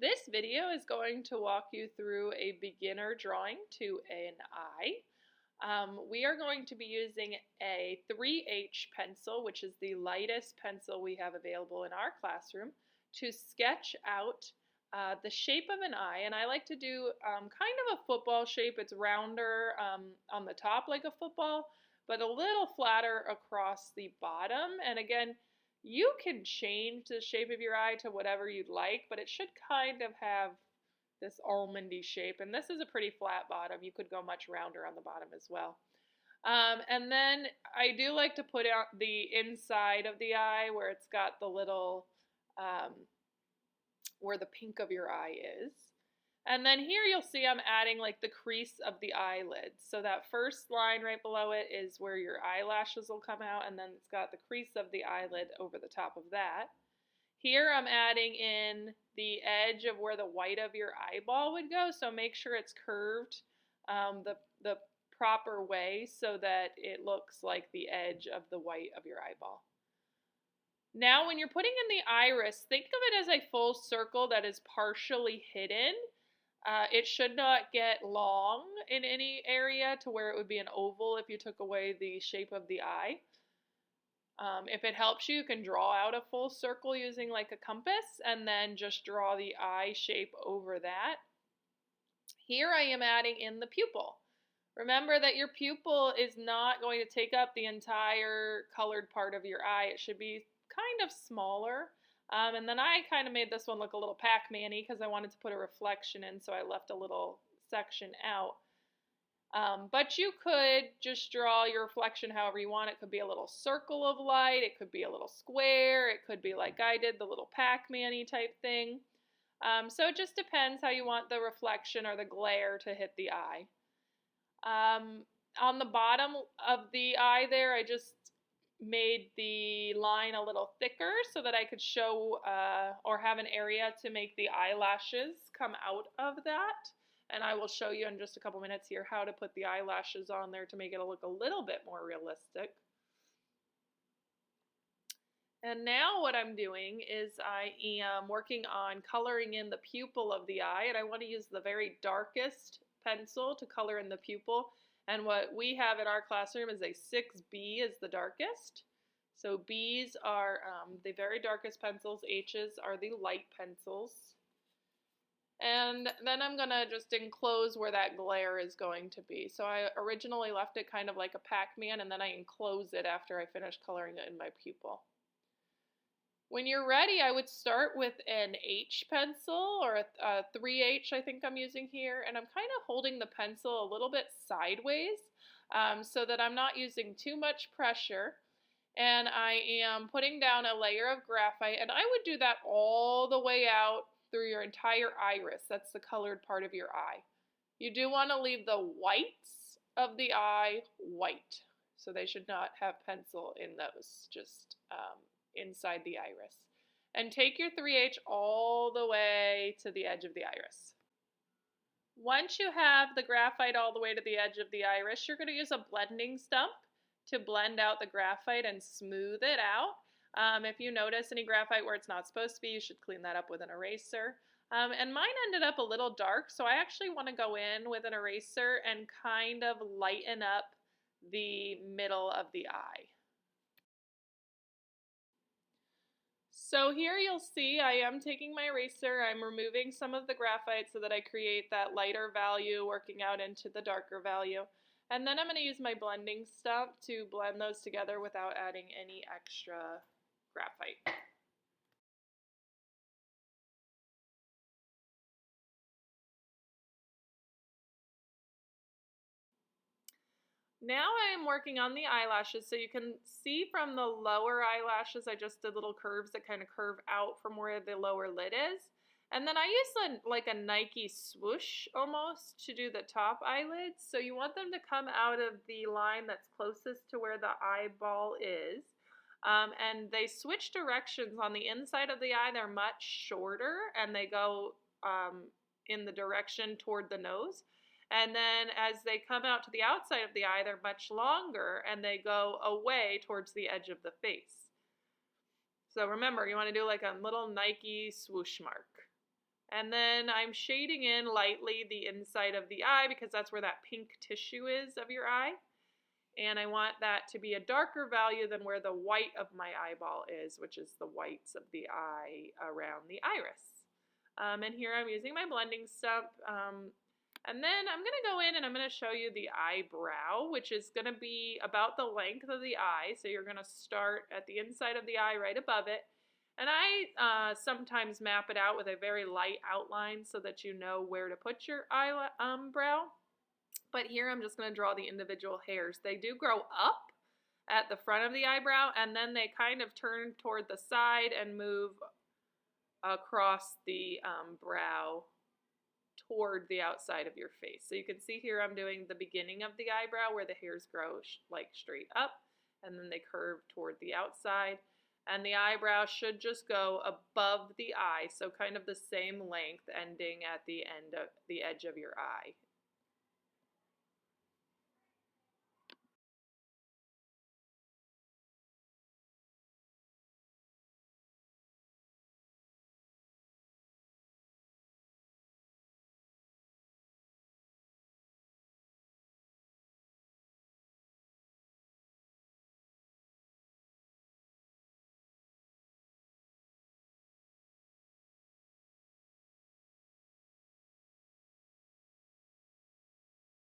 This video is going to walk you through a beginner drawing to an eye. We are going to be using a 3H pencil, which is the lightest pencil we have available in our classroom, to sketch out the shape of an eye. And I like to do kind of a football shape. It's rounder on the top like a football, but a little flatter across the bottom. And again, you can change the shape of your eye to whatever you'd like, but it should kind of have this almondy shape. And this is a pretty flat bottom. You could go much rounder on the bottom as well. And then I do like to put out the inside of the eye where it's got the little, where the pink of your eye is. And then here you'll see I'm adding like the crease of the eyelids. So that first line right below it is where your eyelashes will come out, and then it's got the crease of the eyelid over the top of that. Here I'm adding in the edge of where the white of your eyeball would go, so make sure it's curved the proper way so that it looks like the edge of the white of your eyeball. Now when you're putting in the iris, think of it as a full circle that is partially hidden. It should not get long in any area to where it would be an oval if you took away the shape of the eye. If it helps you, you can draw out a full circle using like a compass and then just draw the eye shape over that. Here I am adding in the pupil. Remember that your pupil is not going to take up the entire colored part of your eye. It should be kind of smaller. And then I kind of made this one look a little Pac-Man-y because I wanted to put a reflection in, so I left a little section out. But you could just draw your reflection however you want. It could be a little circle of light, it could be a little square, it could be like I did, the little Pac-Man-y type thing. So it just depends how you want the reflection or the glare to hit the eye. On the bottom of the eye there, I just made the line a little thicker so that I could show or have an area to make the eyelashes come out of that. And I will show you in just a couple minutes here how to put the eyelashes on there to make it look a little bit more realistic. And now what I'm doing is I am working on coloring in the pupil of the eye, and I want to use the very darkest pencil to color in the pupil. And what we have in our classroom is a 6B is the darkest. So B's are the very darkest pencils, H's are the light pencils. And then I'm going to just enclose where that glare is going to be. So I originally left it kind of like a Pac-Man, and then I enclose it after I finish coloring it in my pupil. When you're ready, I would start with an H pencil, or a 3H I think I'm using here, and I'm kind of holding the pencil a little bit sideways so that I'm not using too much pressure. And I am putting down a layer of graphite, and I would do that all the way out through your entire iris. That's the colored part of your eye. You do want to leave the whites of the eye white, so they should not have pencil in those, just inside the iris. And take your 3H all the way to the edge of the iris. Once you have the graphite all the way to the edge of the iris, you're going to use a blending stump to blend out the graphite and smooth it out. If you notice any graphite where it's not supposed to be, you should clean that up with an eraser. And mine ended up a little dark, so I actually want to go in with an eraser and kind of lighten up the middle of the eye. So here you'll see I am taking my eraser, I'm removing some of the graphite so that I create that lighter value working out into the darker value. And then I'm going to use my blending stump to blend those together without adding any extra graphite. Now I am working on the eyelashes, so you can see from the lower eyelashes I just did little curves that kind of curve out from where the lower lid is. And then I use like a Nike swoosh almost to do the top eyelids. So you want them to come out of the line that's closest to where the eyeball is. And they switch directions. On the inside of the eye, they're much shorter and they go in the direction toward the nose. And then as they come out to the outside of the eye, they're much longer and they go away towards the edge of the face. So remember, you want to do like a little Nike swoosh mark. And then I'm shading in lightly the inside of the eye because that's where that pink tissue is of your eye. And I want that to be a darker value than where the white of my eyeball is, which is the whites of the eye around the iris. And here I'm using my blending stump. And then I'm going to go in and I'm going to show you the eyebrow, which is going to be about the length of the eye. So you're going to start at the inside of the eye right above it. And I sometimes map it out with a very light outline so that you know where to put your eyebrow. But here I'm just going to draw the individual hairs. They do grow up at the front of the eyebrow, and then they kind of turn toward the side and move across the brow toward the outside of your face. So you can see here I'm doing the beginning of the eyebrow where the hairs grow like straight up, and then they curve toward the outside. And the eyebrow should just go above the eye, so kind of the same length ending at the end of the edge of your eye.